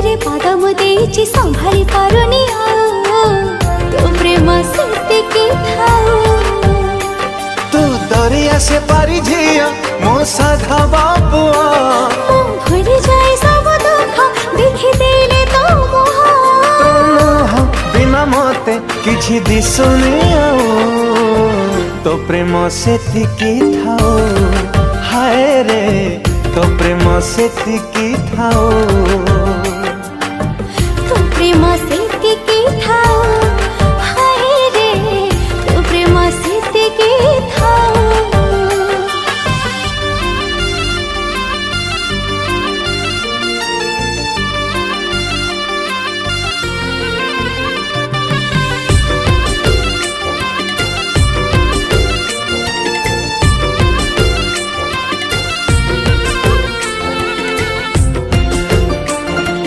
रे पाद मु देछि संभाली पारुनी तो प्रेम सेतिकी थाऊ। तू दरिया से पारी झिया मो साधा बाबुआ भूली जाए सब दुख देखि देले तो मोह बिना मते किछि दिसुनी तो प्रेम सेतिकी थाऊ। हाय रे तो प्रेम सेतिकी थाऊ।